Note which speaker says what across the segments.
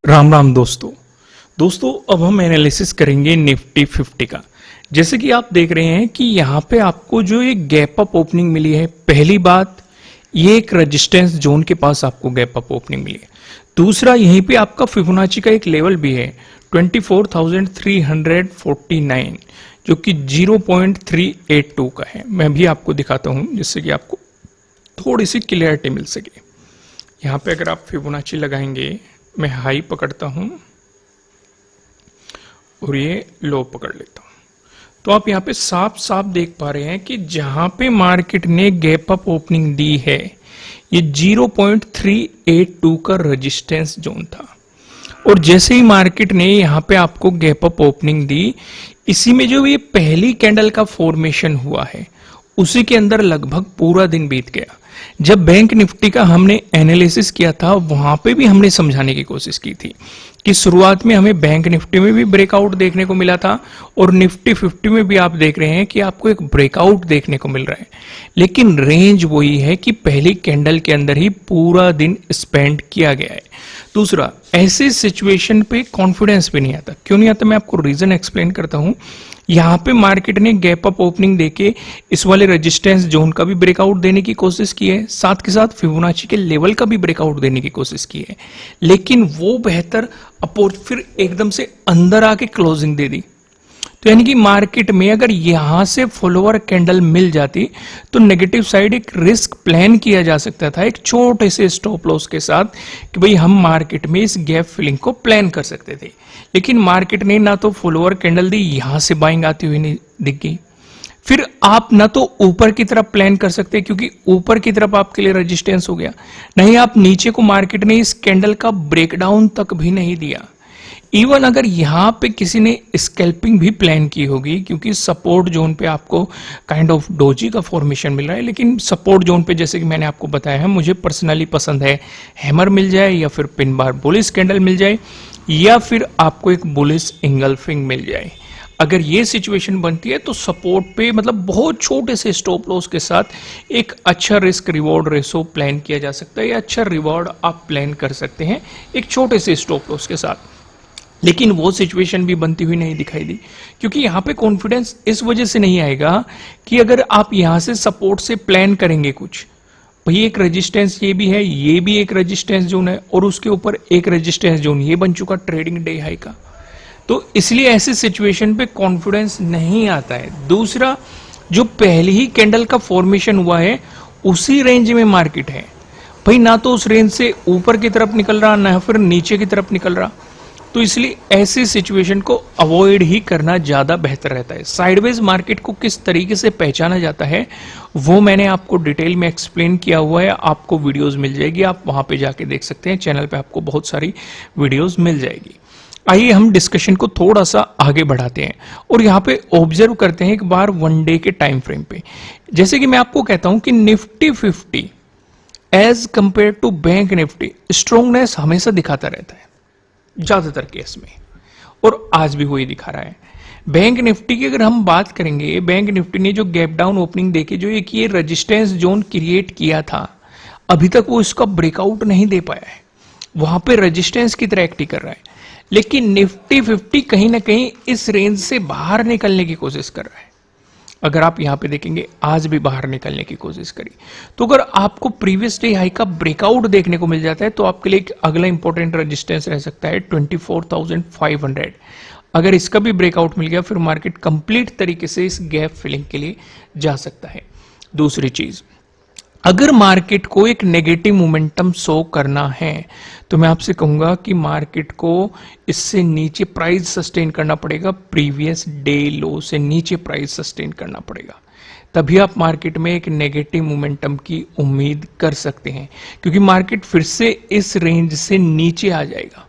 Speaker 1: राम राम दोस्तों अब हम एनालिसिस करेंगे निफ्टी 50 का। जैसे कि आप देख रहे हैं कि यहाँ पे आपको जो एक गैप अप ओपनिंग मिली है, पहली बात ये एक रेजिस्टेंस जोन के पास आपको गैप अप ओपनिंग मिली है। दूसरा, यहीं पे आपका फिबोनाची का एक लेवल भी है 24,349 जो कि 0.382 का है। मैं भी आपको दिखाता हूँ जिससे कि आपको थोड़ी सी क्लियरिटी मिल सके। यहाँ पे अगर आप फिबोनाची लगाएंगे, मैं हाई पकड़ता हूं और ये लो पकड़ लेता हूं, तो आप यहाँ पे साफ साफ देख पा रहे हैं कि जहां पे मार्केट ने गैप अप ओपनिंग दी है ये 0.382 का रेजिस्टेंस जोन था। और जैसे ही मार्केट ने यहाँ पे आपको गैप अप ओपनिंग दी, इसी में जो ये पहली कैंडल का फॉर्मेशन हुआ है उसी के अंदर लगभग पूरा दिन बीत गया। जब बैंक निफ्टी का हमने एनालिसिस किया था वहां पे भी हमने समझाने की कोशिश की थी कि शुरुआत में हमें बैंक निफ्टी में भी ब्रेकआउट देखने को मिला था और निफ्टी 50 में भी आप देख रहे हैं कि आपको एक ब्रेकआउट देखने को मिल रहा है, लेकिन रेंज वही है कि पहली कैंडल के अंदर ही पूरा दिन स्पेंड किया गया है। दूसरा, ऐसे सिचुएशन पे कॉन्फिडेंस भी नहीं आता। क्यों नहीं आता, मैं आपको रीजन एक्सप्लेन करता हूं। यहां पे मार्केट ने गैप अप ओपनिंग देके इस वाले रेजिस्टेंस जोन का भी ब्रेकआउट देने की कोशिश की है, साथ के साथ फिबोनाची के लेवल का भी ब्रेकआउट देने की कोशिश की है, लेकिन वो बेहतर अपोज फिर एकदम से अंदर आके क्लोजिंग दे दी। तो यानी कि मार्केट में अगर यहां से फॉलोअर कैंडल मिल जाती तो नेगेटिव साइड एक रिस्क प्लान किया जा सकता था एक छोटे से स्टॉप लॉस के साथ कि भाई हम मार्केट में इस गैप फिलिंग को प्लान कर सकते थे। लेकिन मार्केट ने ना तो फॉलोअर कैंडल दी, यहां से बाइंग आती हुई नहीं दिख गई। फिर आप ना तो ऊपर की तरफ प्लान कर सकते क्योंकि ऊपर की तरफ आपके लिए रेजिस्टेंस हो गया, नहीं आप नीचे को मार्केट ने इस कैंडल का ब्रेकडाउन तक भी नहीं दिया। इवन अगर यहां पे किसी ने स्कैल्पिंग भी प्लान की होगी क्योंकि सपोर्ट जोन पे आपको काइंड ऑफ डोजी का फॉर्मेशन मिल रहा है, लेकिन सपोर्ट जोन पे जैसे कि मैंने आपको बताया है मुझे पर्सनली पसंद है हैमर मिल जाए या फिर पिन बार बुलिश कैंडल मिल जाए या फिर आपको एक बुलिश इंगल्फिंग मिल जाए। अगर ये सिचुएशन बनती है तो सपोर्ट पे मतलब बहुत छोटे से स्टॉप लॉस के साथ एक अच्छा रिस्क रिवॉर्ड रेशो प्लान किया जा सकता है या अच्छा रिवॉर्ड आप प्लान कर सकते हैं एक छोटे से स्टॉप लॉस के साथ। लेकिन वो सिचुएशन भी बनती हुई नहीं दिखाई दी क्योंकि यहां पे कॉन्फिडेंस इस वजह से नहीं आएगा कि अगर आप यहां से सपोर्ट से प्लान करेंगे कुछ, भाई एक रेजिस्टेंस ये भी है, ये भी एक रेजिस्टेंस जोन है और उसके ऊपर एक रेजिस्टेंस जोन ये बन चुका ट्रेडिंग डे हाई का, तो इसलिए ऐसी सिचुएशन पे कॉन्फिडेंस नहीं आता है। दूसरा, जो पहली ही कैंडल का फॉर्मेशन हुआ है उसी रेंज में मार्केट है, भाई ना तो उस रेंज से ऊपर की तरफ निकल रहा ना फिर नीचे की तरफ निकल रहा, तो इसलिए ऐसी सिचुएशन को अवॉइड ही करना ज्यादा बेहतर रहता है। साइडवेज मार्केट को किस तरीके से पहचाना जाता है वो मैंने आपको डिटेल में एक्सप्लेन किया हुआ है, आपको वीडियोस मिल जाएगी, आप वहां पे जाके देख सकते हैं, चैनल पे आपको बहुत सारी वीडियोस मिल जाएगी। आइए हम डिस्कशन को थोड़ा सा आगे बढ़ाते हैं और यहाँ पे ऑब्जर्व करते हैं एक बार वन डे के टाइम फ्रेम पे। जैसे कि मैं आपको कहता हूं कि Nifty 50 as compared to bank Nifty strongness हमेशा दिखाता रहता है ज्यादातर केस में, और आज भी वही दिखा रहा है। बैंक निफ्टी की अगर हम बात करेंगे, बैंक निफ्टी ने जो गैप डाउन ओपनिंग देके जो एक ये रेजिस्टेंस जोन क्रिएट किया था, अभी तक वो इसका ब्रेकआउट नहीं दे पाया है, वहां पे रेजिस्टेंस की तरह एक्ट कर रहा है। लेकिन निफ्टी 50 कहीं ना कहीं इस रेंज से बाहर निकलने की कोशिश कर रहा है। अगर आप यहां पे देखेंगे आज भी बाहर निकलने की कोशिश करी, तो अगर आपको प्रीवियस डे हाई का ब्रेकआउट देखने को मिल जाता है तो आपके लिए एक अगला इंपॉर्टेंट रेजिस्टेंस रह सकता है 24,500। अगर इसका भी ब्रेकआउट मिल गया फिर मार्केट कंप्लीट तरीके से इस गैप फिलिंग के लिए जा सकता है। दूसरी चीज, अगर मार्केट को एक नेगेटिव मोमेंटम शो करना है तो मैं आपसे कहूंगा कि मार्केट को इससे नीचे प्राइस सस्टेन करना पड़ेगा, प्रीवियस डे लो से नीचे प्राइस सस्टेन करना पड़ेगा, तभी आप मार्केट में एक नेगेटिव मोमेंटम की उम्मीद कर सकते हैं, क्योंकि मार्केट फिर से इस रेंज से नीचे आ जाएगा।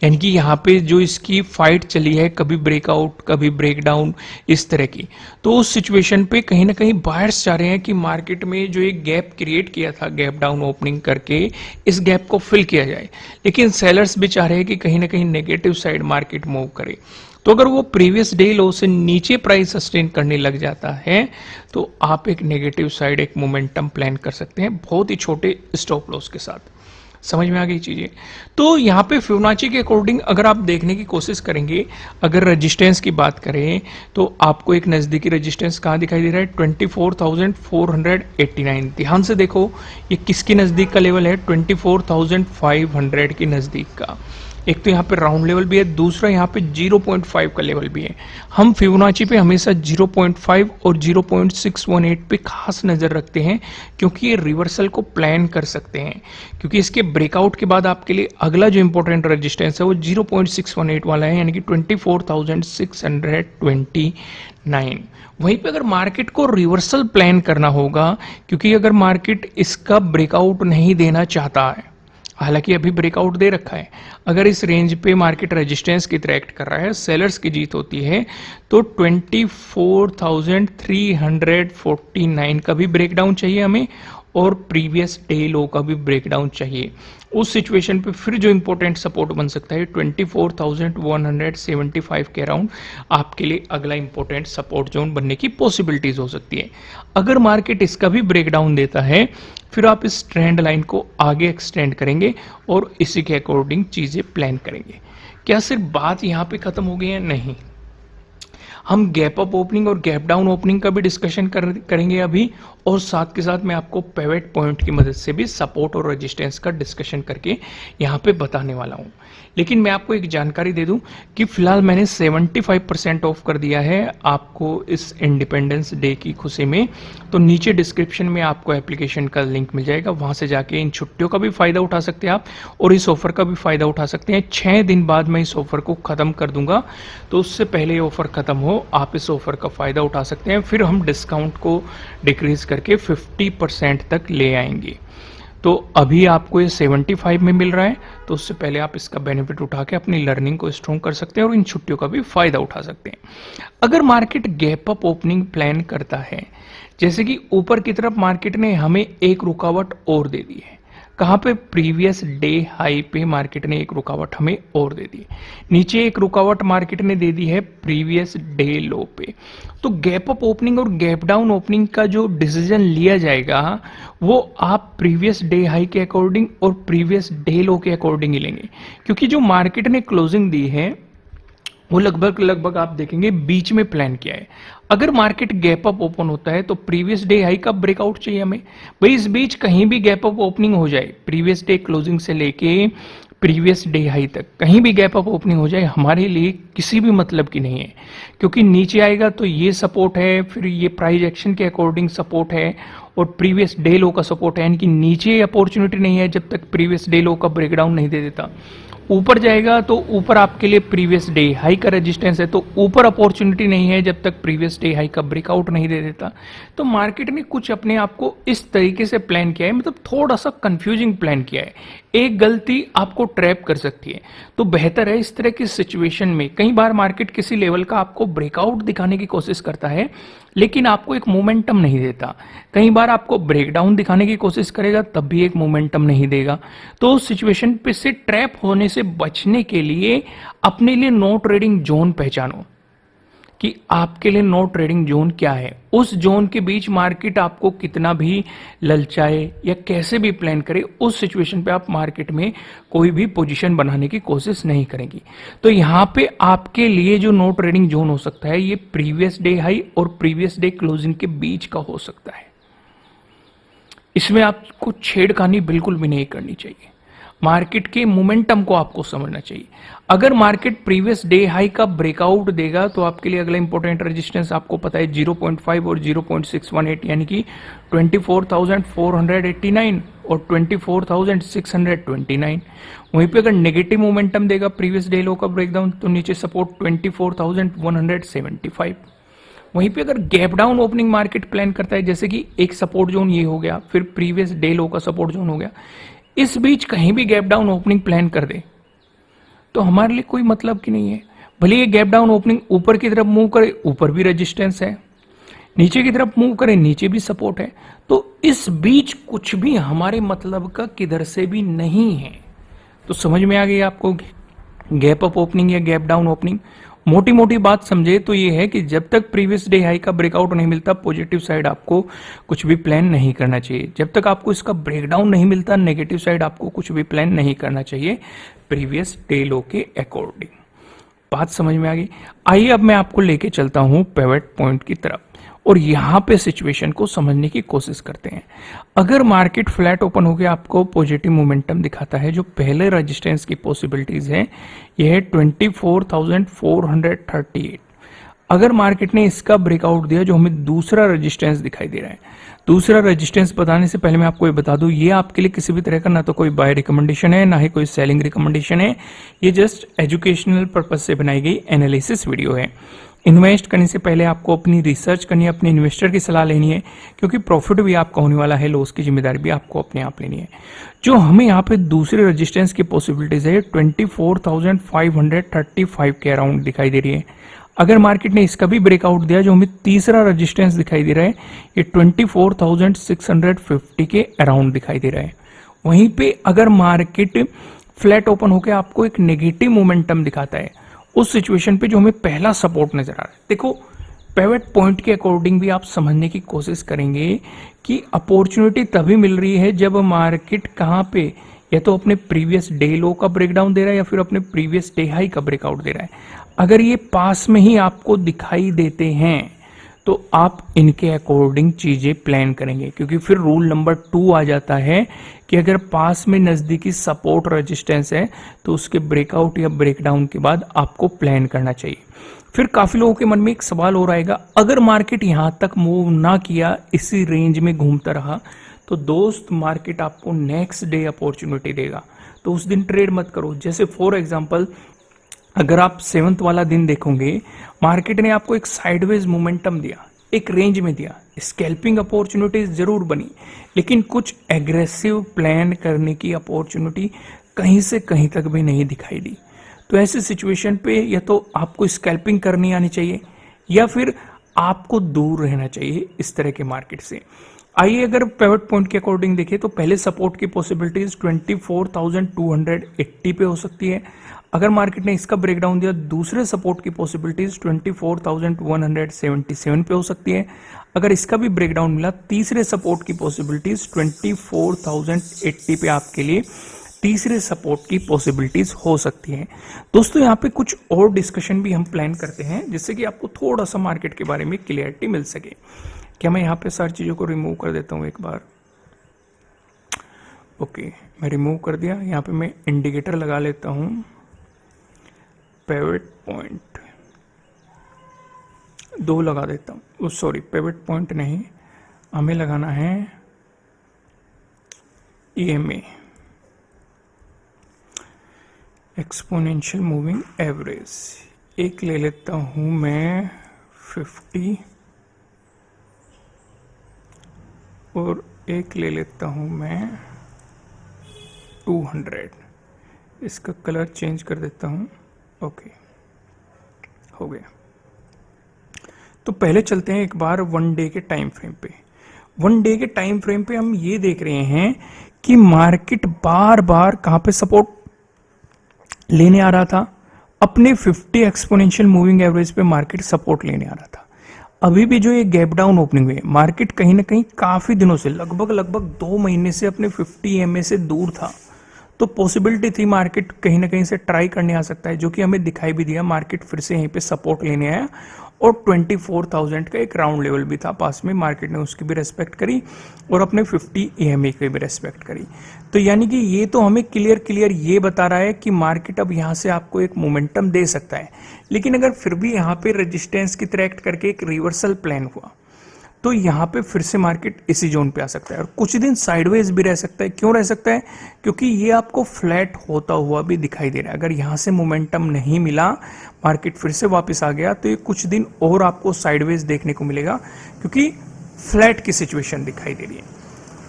Speaker 1: यानी कि यहाँ पे जो इसकी फाइट चली है, कभी ब्रेकआउट कभी ब्रेकडाउन इस तरह की, तो उस सिचुएशन पे कहीं ना कहीं बायर्स चाह रहे हैं कि मार्केट में जो एक गैप क्रिएट किया था गैप डाउन ओपनिंग करके इस गैप को फिल किया जाए, लेकिन सेलर्स भी चाह रहे हैं कि कहीं ना कहीं नेगेटिव साइड मार्केट मूव करे। तो अगर वो प्रीवियस डे लो से नीचे प्राइस सस्टेन करने लग जाता है तो आप एक नेगेटिव साइड एक मोमेंटम प्लान कर सकते हैं बहुत ही छोटे स्टॉप लॉस के साथ। समझ में आ गई चीजें। तो यहाँ पे फिबोनाची के अकॉर्डिंग अगर आप देखने की कोशिश करेंगे, अगर रेजिस्टेंस की बात करें तो आपको एक नजदीकी रेजिस्टेंस कहाँ दिखाई दे रहा है, 24,489। ध्यान से देखो ये किसकी नजदीक का लेवल है, 24,500 के नजदीक का। एक तो यहाँ पे राउंड लेवल भी है, दूसरा यहाँ पे 0.5 का लेवल भी है। हम फिबोनाची पे हमेशा 0.5 और 0.618 पे खास नजर रखते हैं, क्योंकि ये रिवर्सल को प्लान कर सकते हैं। क्योंकि इसके ब्रेकआउट के बाद आपके लिए अगला जो इंपॉर्टेंट रेजिस्टेंस है वो 0.618 वाला है, यानी कि 24,629। वहीं पे अगर मार्केट को रिवर्सल प्लान करना होगा, क्योंकि अगर मार्केट इसका ब्रेकआउट नहीं देना चाहता है, हालांकि अभी ब्रेकआउट दे रखा है, अगर इस रेंज पे मार्केट रेजिस्टेंस की तरह एक्ट कर रहा है, सेलर्स की जीत होती है, तो 24,349 का भी ब्रेकडाउन चाहिए हमें और प्रीवियस डे लो का भी ब्रेकडाउन चाहिए। उस सिचुएशन पे फिर जो इंपॉर्टेंट सपोर्ट बन सकता है 24,175 के अराउंड आपके लिए अगला इंपॉर्टेंट सपोर्ट जोन बनने की पॉसिबिलिटीज हो सकती है। अगर मार्केट इसका भी ब्रेकडाउन देता है, फिर आप इस ट्रेंड लाइन को आगे एक्सटेंड करेंगे और इसी के अकॉर्डिंग चीजें प्लान करेंगे। क्या सिर्फ बात यहां पे खत्म हो गई है? नहीं, हम गैप अप ओपनिंग और गैप डाउन ओपनिंग का भी डिस्कशन करेंगे अभी, और साथ के साथ मैं आपको पिवट पॉइंट की मदद से भी सपोर्ट और रेजिस्टेंस का डिस्कशन करके यहाँ पे बताने वाला हूँ। लेकिन मैं आपको एक जानकारी दे दूं कि फिलहाल मैंने 75% ऑफ कर दिया है आपको इस इंडिपेंडेंस डे की खुशी में। तो नीचे डिस्क्रिप्शन में आपको एप्लीकेशन का लिंक मिल जाएगा, वहां से जाके इन छुट्टियों का भी फायदा उठा सकते हैं आप और इस ऑफर का भी फायदा उठा सकते हैं। 6 दिन बाद मैं इस ऑफर को खत्म कर दूंगा, तो उससे पहले ये ऑफर खत्म हो आप इस ऑफर का फायदा उठा सकते हैं। फिर हम डिस्काउंट को डिक्रीज करके 50% तक ले आएंगे। तो अभी आपको ये 75 में मिल रहा है, तो उससे पहले आप इसका बेनिफिट उठा के अपनी लर्निंग को स्ट्रॉन्ग कर सकते हैं और इन छुट्टियों का भी फायदा उठा सकते हैं। अगर market gap up opening plan करता है, जैसे कि ऊपर की तरफ मार्केट ने हमें एक रुकावट और दे दी है, कहां पे, प्रीवियस डे हाई पे मार्केट ने एक रुकावट हमें और दे दी, नीचे एक रुकावट मार्केट ने दे दी है प्रीवियस डे लो पे। तो गैप अप ओपनिंग और गैप डाउन ओपनिंग का जो डिसीजन लिया जाएगा वो आप प्रीवियस डे हाई के अकॉर्डिंग और प्रीवियस डे लो के अकॉर्डिंग ही लेंगे, क्योंकि जो मार्केट ने क्लोजिंग दी है वो लगभग आप देखेंगे बीच में प्लान किया है। अगर मार्केट गैप अप ओपन होता है तो प्रीवियस डे हाई का ब्रेकआउट चाहिए हमें। भाई इस बीच कहीं भी गैप अप ओपनिंग हो जाए, प्रीवियस डे क्लोजिंग से लेके प्रीवियस डे हाई तक कहीं भी गैप अप ओपनिंग हो जाए, हमारे लिए किसी भी मतलब की नहीं है, क्योंकि नीचे आएगा तो ये सपोर्ट है, फिर ये प्राइस एक्शन के अकॉर्डिंग सपोर्ट है और प्रीवियस डे लो का सपोर्ट है, यानी कि नीचे अपॉर्चुनिटी नहीं है जब तक प्रीवियस डे लो का ब्रेकडाउन नहीं दे देता। ऊपर जाएगा तो ऊपर आपके लिए प्रीवियस डे हाई का रेजिस्टेंस है, तो ऊपर अपॉर्चुनिटी नहीं है जब तक प्रीवियस डे हाई का ब्रेकआउट नहीं दे देता। तो मार्केट ने कुछ अपने आप को इस तरीके से प्लान किया है, मतलब थोड़ा सा कंफ्यूजिंग प्लान किया है, एक गलती आपको ट्रैप कर सकती है। तो बेहतर है इस तरह की सिचुएशन में, कई बार मार्केट किसी लेवल का आपको ब्रेकआउट दिखाने की कोशिश करता है लेकिन आपको एक मोमेंटम नहीं देता, कई बार आपको ब्रेकडाउन दिखाने की कोशिश करेगा तब भी एक मोमेंटम नहीं देगा। तो उस सिचुएशन पे से ट्रैप होने से बचने के लिए अपने लिए नो ट्रेडिंग जोन पहचानो कि आपके लिए नो ट्रेडिंग जोन क्या है। उस जोन के बीच मार्केट आपको कितना भी ललचाए या कैसे भी प्लान करे, उस सिचुएशन पे आप मार्केट में कोई भी पोजीशन बनाने की कोशिश नहीं करेंगी। तो यहां पे आपके लिए जो नो ट्रेडिंग जोन हो सकता है ये प्रीवियस डे हाई और प्रीवियस डे क्लोजिंग के बीच का हो सकता है। इसमें आपको छेड़खानी बिल्कुल भी नहीं करनी चाहिए, मार्केट के मोमेंटम को आपको समझना चाहिए। अगर मार्केट प्रीवियस डे हाई का ब्रेकआउट देगा तो आपके लिए अगला इंपॉर्टेंट रेजिस्टेंस आपको पता है 0.5 और 0.618, यानी कि 24,489 और 24,629। वहीं पे अगर नेगेटिव मोमेंटम देगा प्रीवियस डे लो का ब्रेकडाउन तो नीचे सपोर्ट 24,175। वहीं पे अगर gap down opening market plan करता है, जैसे कि एक सपोर्ट जोन ये हो गया, फिर प्रीवियस डे लो का सपोर्ट जोन हो गया, इस बीच कहीं भी गैप डाउन ओपनिंग प्लान कर दे तो हमारे लिए कोई मतलब की नहीं है। भले ये गैप डाउन ओपनिंग ऊपर की तरफ मूव करे, ऊपर भी रेजिस्टेंस है, नीचे की तरफ मूव करे, नीचे भी सपोर्ट है, तो इस बीच कुछ भी हमारे मतलब का किधर से भी नहीं है। तो समझ में आ गई आपको गैप अप ओपनिंग या गैप डाउन ओपनिंग। मोटी मोटी बात समझे तो ये है कि जब तक प्रीवियस डे हाई का ब्रेकआउट नहीं मिलता पॉजिटिव साइड आपको कुछ भी प्लान नहीं करना चाहिए। जब तक आपको इसका ब्रेकडाउन नहीं मिलता नेगेटिव साइड आपको कुछ भी प्लान नहीं करना चाहिए प्रीवियस डे लो के अकॉर्डिंग। बात समझ में आ गई। आइए अब मैं आपको लेके चलता हूं पिवट पॉइंट की तरफ और यहां पे सिचुएशन को समझने की कोशिश करते हैं। अगर मार्केट फ्लैट ओपन होकर आपको पॉजिटिव मोमेंटम दिखाता है, जो पहले रेजिस्टेंस की पॉसिबिलिटीज है यह है 24,438। अगर मार्केट ने इसका ब्रेकआउट दिया, जो हमें दूसरा रेजिस्टेंस दिखाई दे रहा है, दूसरा रेजिस्टेंस बताने से पहले मैं आपको ये बता दूं, ये आपके लिए किसी भी तरह का ना तो कोई बाय रिकमेंडेशन है ना ही कोई सेलिंग रिकमेंडेशन है। ये जस्ट एजुकेशनल पर्पज से बनाई गई एनालिसिस वीडियो है। इन्वेस्ट करने से पहले आपको अपनी रिसर्च करनी है, अपने इन्वेस्टर की सलाह लेनी है, क्योंकि प्रॉफिट भी आपका होने वाला है, लॉस की जिम्मेदारी भी आपको अपने आप लेनी है। जो हमें यहाँ पे दूसरे रेजिस्टेंस की पॉसिबिलिटीज है 24,535 के अराउंड दिखाई दे रही है। अगर मार्केट ने इसका भी ब्रेकआउट दिया, जो हमें तीसरा रेजिस्टेंस दिखाई दे रहा है ये 24,650 के अराउंड दिखाई दे रहा है। वहीं पे अगर मार्केट फ्लैट ओपन होकर आपको एक नेगेटिव मोमेंटम दिखाता है, उस सिचुएशन पे जो हमें पहला सपोर्ट नजर आ रहा है, देखो पिवट पॉइंट के अकॉर्डिंग भी आप समझने की कोशिश करेंगे कि अपॉर्चुनिटी तभी मिल रही है जब मार्केट कहां पे या तो अपने प्रीवियस डे लो का ब्रेकडाउन दे रहा है या फिर अपने प्रीवियस डे हाई का ब्रेकआउट दे रहा है। अगर ये पास में ही आपको दिखाई देते हैं तो आप इनके अकॉर्डिंग चीजें प्लान करेंगे, क्योंकि फिर रूल नंबर 2 आ जाता है कि अगर पास में नजदीकी सपोर्ट रेजिस्टेंस है तो उसके ब्रेकआउट या ब्रेकडाउन के बाद आपको प्लान करना चाहिए। फिर काफी लोगों के मन में एक सवाल और आएगा, अगर मार्केट यहां तक मूव ना किया, इसी रेंज में घूमता रहा, तो दोस्त मार्केट आपको नेक्स्ट डे अपॉर्चुनिटी देगा, तो उस दिन ट्रेड मत करो। जैसे फॉर एग्जांपल अगर आप 7th वाला दिन देखोगे, मार्केट ने आपको एक साइडवेज मोमेंटम दिया, एक रेंज में दिया, स्कैल्पिंग अपॉर्चुनिटीज जरूर बनी, लेकिन कुछ एग्रेसिव प्लान करने की अपॉर्चुनिटी कहीं से कहीं तक भी नहीं दिखाई दी। तो ऐसे सिचुएशन पे या तो आपको स्कैल्पिंग करनी आनी चाहिए या फिर आपको दूर रहना चाहिए इस तरह के मार्केट से। आइए अगर पिवट पॉइंट के अकॉर्डिंग देखें तो पहले सपोर्ट की पॉसिबिलिटीज 24,280 पे हो सकती है। अगर मार्केट ने इसका ब्रेकडाउन दिया, दूसरे सपोर्ट की पॉसिबिलिटीज 24,177 पे हो सकती है। अगर इसका भी ब्रेकडाउन मिला, तीसरे सपोर्ट की पॉसिबिलिटीज 24,080 पे आपके लिए तीसरे सपोर्ट की पॉसिबिलिटीज हो सकती है। दोस्तों यहाँ पे कुछ और डिस्कशन भी हम प्लान करते हैं जिससे कि आपको थोड़ा सा मार्केट के बारे में क्लियरिटी मिल सके। क्या मैं यहाँ पे सारी चीजों को रिमूव कर देता हूँ एक बार? ओके, मैं रिमूव कर दिया। यहाँ पे मैं इंडिकेटर लगा लेता हूँ, पिवट पॉइंट 2 लगा देता हूँ। सॉरी, पिवट पॉइंट नहीं, हमें लगाना है EMA, एक्सपोनेंशियल मूविंग एवरेज। एक ले लेता हूं मैं 50 और एक ले लेता हूं मैं 200। इसका कलर चेंज कर देता हूं। ओके, हो गया। तो पहले चलते हैं एक बार 1 डे के टाइम फ्रेम पे। 1 डे के टाइम फ्रेम पे हम ये देख रहे हैं कि मार्केट बार बार कहां पे सपोर्ट लेने आ रहा था, अपने 50 एक्सपोनेंशियल मूविंग एवरेज पे मार्केट सपोर्ट लेने आ रहा था। अभी भी जो ये गैप डाउन ओपनिंग हुई है, मार्केट कहीं ना कहीं काफी दिनों से लगभग 2 महीने से अपने 50 EMA से दूर था, तो पॉसिबिलिटी थी मार्केट कहीं ना कहीं से ट्राई करने आ सकता है, जो कि हमें दिखाई भी दिया। मार्केट फिर से यहीं पे सपोर्ट लेने आया और 24,000 का एक राउंड लेवल भी था पास में, मार्केट ने उसकी भी रेस्पेक्ट करी और अपने 50 EMA की भी रेस्पेक्ट करी। तो यानी कि ये तो हमें क्लियर ये बता रहा है कि मार्केट अब यहाँ से आपको एक मोमेंटम दे सकता है। लेकिन अगर फिर भी यहाँ पे रेजिस्टेंस की तरह एक्ट करके एक रिवर्सल प्लान हुआ, तो यहाँ पे फिर से मार्केट इसी जोन पे आ सकता है और कुछ दिन साइडवेज भी रह सकता है। क्यों रह सकता है? क्योंकि ये आपको फ्लैट होता हुआ भी दिखाई दे रहा है। अगर यहाँ से मोमेंटम नहीं मिला, मार्केट फिर से वापस आ गया, तो ये कुछ दिन और आपको साइडवेज देखने को मिलेगा, क्योंकि फ्लैट की सिचुएशन दिखाई दे रही है।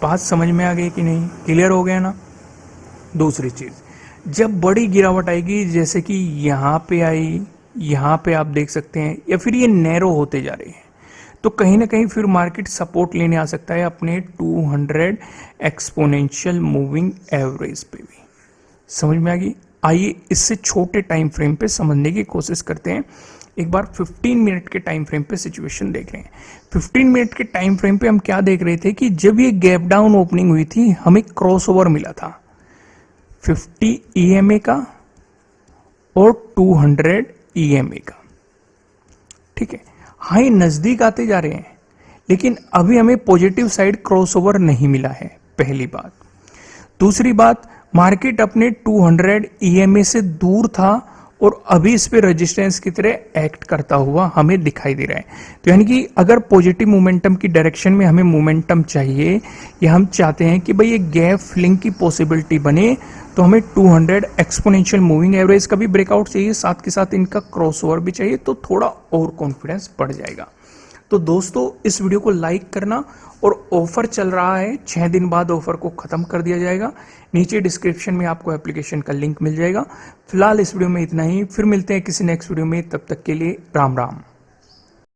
Speaker 1: बात समझ में आ गई कि नहीं? क्लियर हो गया ना? दूसरी चीज, जब बड़ी गिरावट आएगी, जैसे कि यहाँ पे आई, यहाँ पे आप देख सकते हैं, या फिर ये नैरो होते जा रहे हैं, तो कहीं ना कहीं फिर मार्केट सपोर्ट लेने आ सकता है अपने 200 एक्सपोनेंशियल मूविंग एवरेज पे भी। समझ में आ गई? आइए इससे छोटे टाइम फ्रेम पे समझने की कोशिश करते हैं। एक बार 15 मिनट के टाइम फ्रेम पे सिचुएशन देख रहे हैं। 15 मिनट के टाइम फ्रेम पे हम क्या देख रहे थे कि जब ये गैप डाउन ओपनिंग हुई थी हमें क्रॉसओवर मिला था 50 EMA का और 200 EMA का। ठीक है, हाई नजदीक आते जा रहे हैं, लेकिन अभी हमें पॉजिटिव साइड क्रॉसओवर नहीं मिला है, पहली बात। दूसरी बात, मार्केट अपने 200 EMA से दूर था और अभी इस पे रेजिस्टेंस की तरह एक्ट करता हुआ हमें दिखाई दे रहा है। तो यानी कि अगर पॉजिटिव मोमेंटम की डायरेक्शन में हमें मोमेंटम चाहिए या हम चाहते हैं कि भाई ये गैप फिलिंग की पॉसिबिलिटी बने, तो हमें 200 एक्सपोनेंशियल मूविंग एवरेज का भी ब्रेकआउट चाहिए, साथ के साथ इनका क्रॉसओवर भी चाहिए, तो थोड़ा और कॉन्फिडेंस बढ़ जाएगा। तो दोस्तों इस वीडियो को लाइक करना, और ऑफर चल रहा है, 6 दिन बाद ऑफर को खत्म कर दिया जाएगा। नीचे डिस्क्रिप्शन में आपको एप्लीकेशन का लिंक मिल जाएगा। फिलहाल इस वीडियो में इतना ही, फिर मिलते हैं किसी नेक्स्ट वीडियो में, तब तक के लिए राम राम।